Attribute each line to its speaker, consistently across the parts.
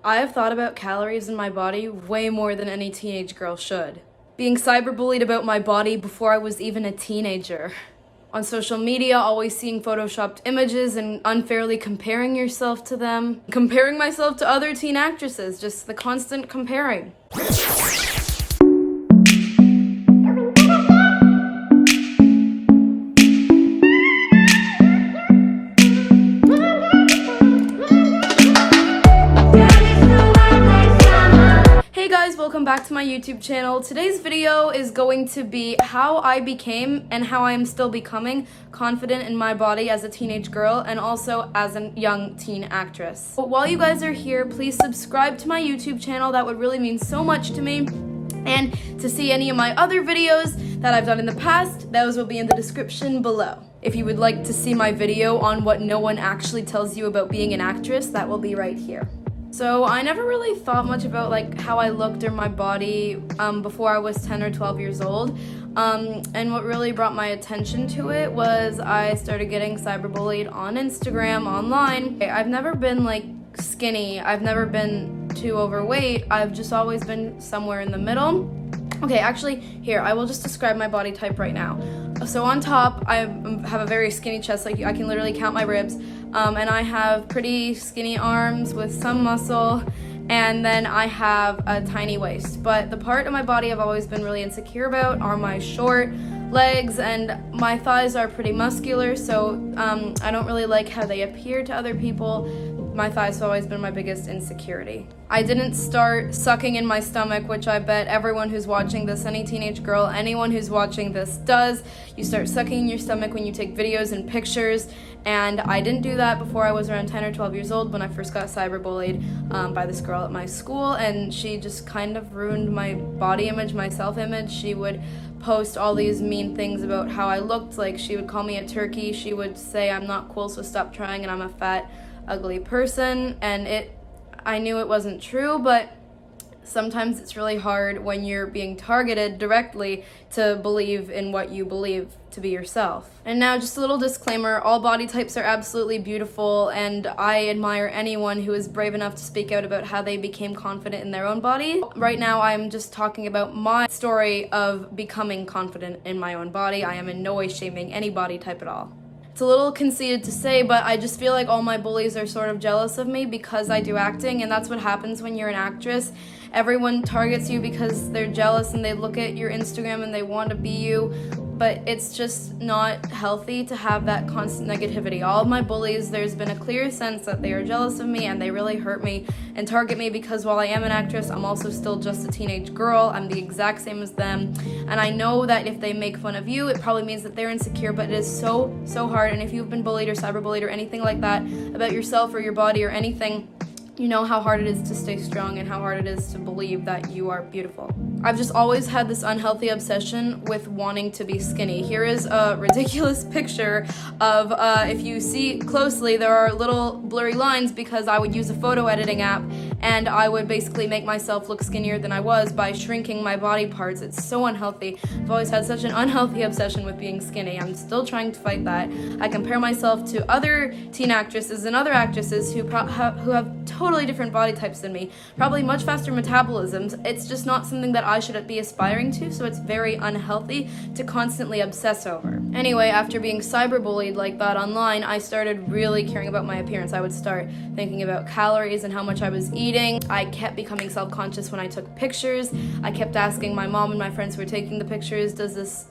Speaker 1: I have thought about calories in my body way more than any teenage girl should. Being cyberbullied about my body before I was even a teenager. On social media, always seeing photoshopped images and unfairly comparing yourself to them. Comparing myself to other teen actresses, just the constant comparing. Hey guys, welcome back to my YouTube channel. Today's video is going to be how I became and how I am still becoming confident in my body as a teenage girl and also as a young teen actress. But while you guys are here, please subscribe to my YouTube channel. That would really mean so much to me. And to see any of my other videos that I've done in the past, those will be in the description below. If you would like to see my video on what no one actually tells you about being an actress, that will be right here. So I never really thought much about like how I looked or my body before I was 10 or 12 years old. And what really brought my attention to it was I started getting cyberbullied on Instagram, online. I've never been like skinny. I've never been too overweight. I've just always been somewhere in the middle. Okay, actually, here, I will just describe my body type right now. So on top, I have a very skinny chest, like I can literally count my ribs. And I have pretty skinny arms with some muscle, and then I have a tiny waist. But the part of my body I've always been really insecure about are my short legs, and my thighs are pretty muscular, so I don't really like how they appear to other people. My thighs have always been my biggest insecurity. I didn't start sucking in my stomach, which I bet everyone who's watching this, any teenage girl, anyone who's watching this does. You start sucking in your stomach when you take videos and pictures, and I didn't do that before I was around 10 or 12 years old when I first got cyberbullied by this girl at my school, and she just kind of ruined my body image, my self-image. She would post all these mean things about how I looked, like she would call me a turkey, she would say I'm not cool, so stop trying, and I'm a fat, ugly person, and I knew it wasn't true, but sometimes it's really hard when you're being targeted directly to believe in what you believe to be yourself. And now just a little disclaimer, all body types are absolutely beautiful, and I admire anyone who is brave enough to speak out about how they became confident in their own body. Right now I'm just talking about my story of becoming confident in my own body. I am in no way shaming any body type at all. It's a little conceited to say, but I just feel like all my bullies are sort of jealous of me because I do acting, and that's what happens when you're an actress. Everyone targets you because they're jealous and they look at your Instagram and they want to be you, but it's just not healthy to have that constant negativity. All of my bullies, there's been a clear sense that they are jealous of me and they really hurt me and target me because while I am an actress, I'm also still just a teenage girl. I'm the exact same as them, and I know that if they make fun of you, it probably means that they're insecure, but it is so hard. And if you've been bullied or cyberbullied or anything like that about yourself or your body or anything, you know how hard it is to stay strong and how hard it is to believe that you are beautiful. I've just always had this unhealthy obsession with wanting to be skinny. Here is a ridiculous picture of, if you see closely, there are little blurry lines because I would use a photo editing app and I would basically make myself look skinnier than I was by shrinking my body parts. It's so unhealthy. I've always had such an unhealthy obsession with being skinny. I'm still trying to fight that. I compare myself to other teen actresses and other actresses who have totally different body types than me, probably much faster metabolisms. It's just not something that I should be aspiring to, so it's very unhealthy to constantly obsess over. Anyway, after being cyberbullied like that online, I started really caring about my appearance. I would start thinking about calories and how much I was eating. I kept becoming self-conscious when I took pictures. I kept asking my mom and my friends who were taking the pictures, does this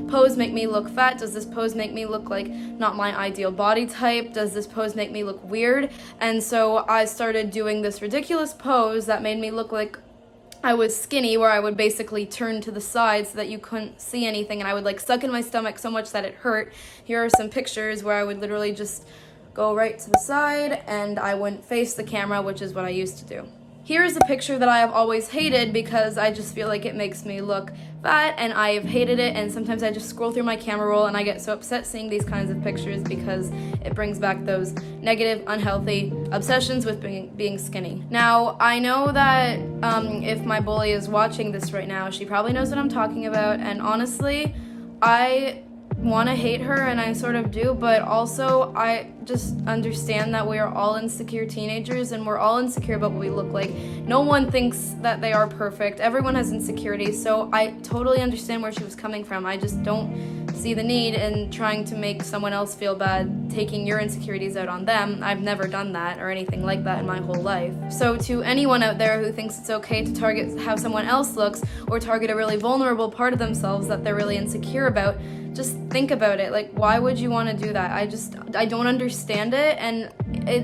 Speaker 1: pose make me look fat? Does this pose make me look like not my ideal body type? Does this pose make me look weird? And so I started doing this ridiculous pose that made me look like I was skinny, where I would basically turn to the side so that you couldn't see anything, and I would like suck in my stomach so much that it hurt. Here are some pictures where I would literally just go right to the side and I wouldn't face the camera, which is what I used to do. Here is a picture that I have always hated because I just feel like it makes me look fat, and I have hated it, and sometimes I just scroll through my camera roll and I get so upset seeing these kinds of pictures because it brings back those negative, unhealthy obsessions with being skinny. Now, I know that if my bully is watching this right now, she probably knows what I'm talking about, and honestly, I want to hate her, and I sort of do, but also I just understand that we are all insecure teenagers, and we're all insecure about what we look like. No one thinks that they are perfect. Everyone has insecurities, so I totally understand where she was coming from. I just don't see the need in trying to make someone else feel bad, taking your insecurities out on them. I've never done that or anything like that in my whole life. So to anyone out there who thinks it's okay to target how someone else looks or target a really vulnerable part of themselves that they're really insecure about, just think about it. Like, why would you want to do that? I don't understand it, and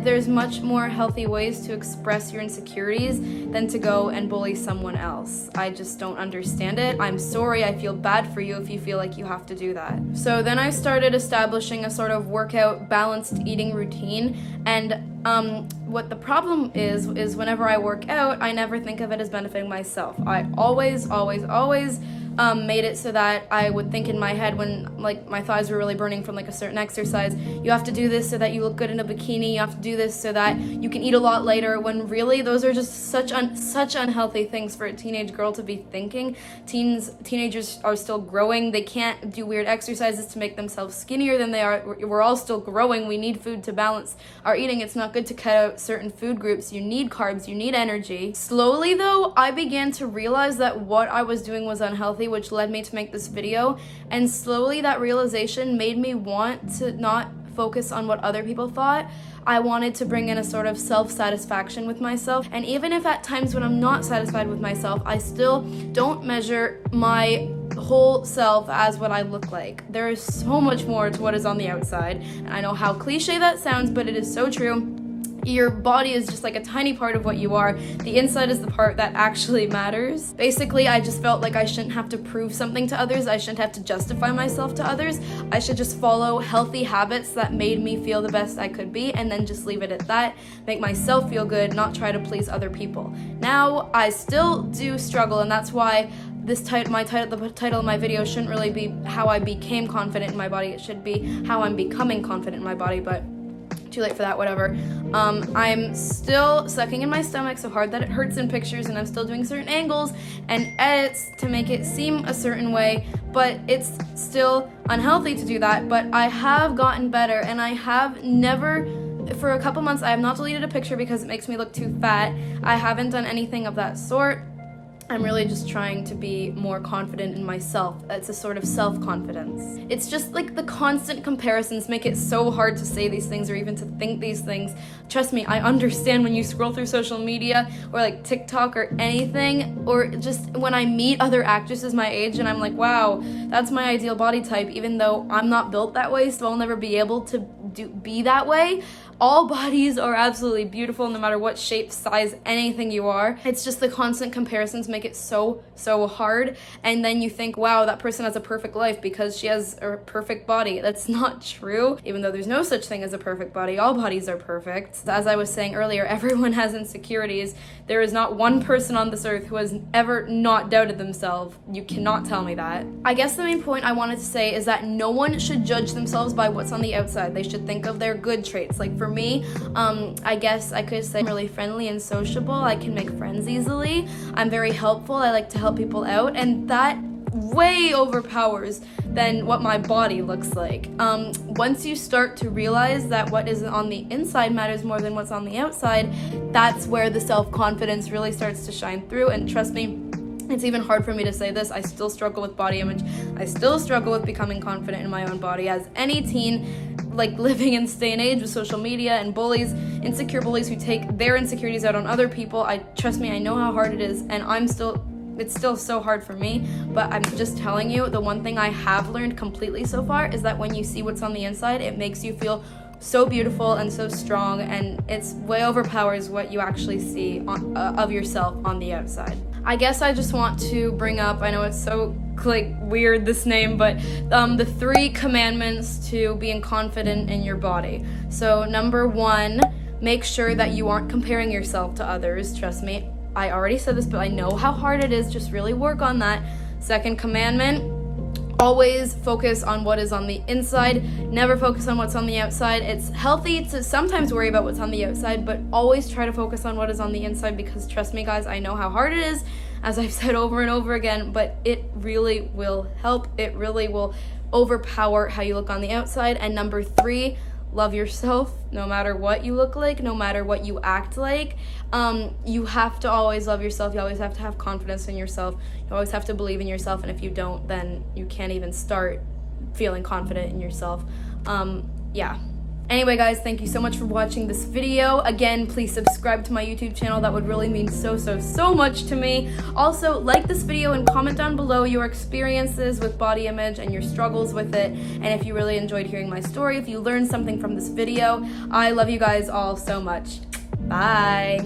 Speaker 1: there's much more healthy ways to express your insecurities than to go and bully someone else. I just don't understand it. I'm sorry, I feel bad for you if you feel like you have to do that. So then I started establishing a sort of workout, balanced eating routine, and what the problem is whenever I work out, I never think of it as benefiting myself. I always made it so that I would think in my head when like my thighs were really burning from like a certain exercise, you have to do this so that you look good in a bikini, you have to do this so that you can eat a lot later, when really those are just such unhealthy things for a teenage girl to be thinking. Teenagers are still growing. They can't do weird exercises to make themselves skinnier than they are. We're all still growing. We need food to balance our eating. It's not good to cut out certain food groups. You need carbs, you need energy. Slowly though, I began to realize that what I was doing was unhealthy, which led me to make this video. And slowly that realization made me want to not focus on what other people thought. I wanted to bring in a sort of self-satisfaction with myself. And even if at times when I'm not satisfied with myself, I still don't measure my whole self as what I look like. There is so much more to what is on the outside. And I know how cliche that sounds, but it is so true. Your body is just like a tiny part of what you are. The inside is the part that actually matters. Basically, I just felt like I shouldn't have to prove something to others. I shouldn't have to justify myself to others. I should just follow healthy habits that made me feel the best I could be, and then just leave it at that. Make myself feel good, not try to please other people. Now, I still do struggle, and that's why the title of my video shouldn't really be how I became confident in my body. It should be how I'm becoming confident in my body, but too late for that, whatever. I'm still sucking in my stomach so hard that it hurts in pictures, and I'm still doing certain angles and edits to make it seem a certain way, but it's still unhealthy to do that. But I have gotten better, and I have never, for a couple months, I have not deleted a picture because it makes me look too fat. I haven't done anything of that sort. I'm really just trying to be more confident in myself. It's a sort of self-confidence. It's just like the constant comparisons make it so hard to say these things or even to think these things. Trust me, I understand when you scroll through social media or like TikTok or anything, or just when I meet other actresses my age and I'm like, wow, that's my ideal body type, even though I'm not built that way, so I'll never be able to be that way. All bodies are absolutely beautiful, no matter what shape, size, anything you are. It's just the constant comparisons make it so hard. And then you think, wow, that person has a perfect life because she has a perfect body. That's not true. Even though there's no such thing as a perfect body, all bodies are perfect. As I was saying earlier, everyone has insecurities. There is not one person on this earth who has ever not doubted themselves. You cannot tell me that. I guess the main point I wanted to say is that no one should judge themselves by what's on the outside. They should think of their good traits. Like for me, I guess I could say I'm really friendly and sociable. I can make friends easily. I'm very helpful. I like to help people out, and that way overpowers than what my body looks like. Once you start to realize that what is on the inside matters more than what's on the outside, that's where the self-confidence really starts to shine through. And trust me, it's even hard for me to say this. I still struggle with body image. I still struggle with becoming confident in my own body, as any teen like living in this day and age with social media and bullies, insecure bullies who take their insecurities out on other people. Trust me, I know how hard it is, and it's still so hard for me, but I'm just telling you, the one thing I have learned completely so far is that when you see what's on the inside, it makes you feel so beautiful and so strong, and it's way overpowers what you actually see of yourself on the outside. I guess I just want to bring up, I know it's so like weird, this name, but the 3 commandments to being confident in your body. So number 1, make sure that you aren't comparing yourself to others. Trust me, I already said this, but I know how hard it is. Just really work on that. Second commandment, always focus on what is on the inside. Never focus on what's on the outside. It's healthy to sometimes worry about what's on the outside, but always try to focus on what is on the inside, because trust me guys, I know how hard it is, as I've said over and over again, but it really will help. It really will overpower how you look on the outside. And number 3, love yourself no matter what you look like, no matter what you act like. You have to always love yourself. You always have to have confidence in yourself. You always have to believe in yourself. And if you don't, then you can't even start feeling confident in yourself. Yeah. Anyway, guys, thank you so much for watching this video. Again, please subscribe to my YouTube channel. That would really mean so much to me. Also, like this video and comment down below your experiences with body image and your struggles with it. And if you really enjoyed hearing my story, if you learned something from this video, I love you guys all so much. Bye.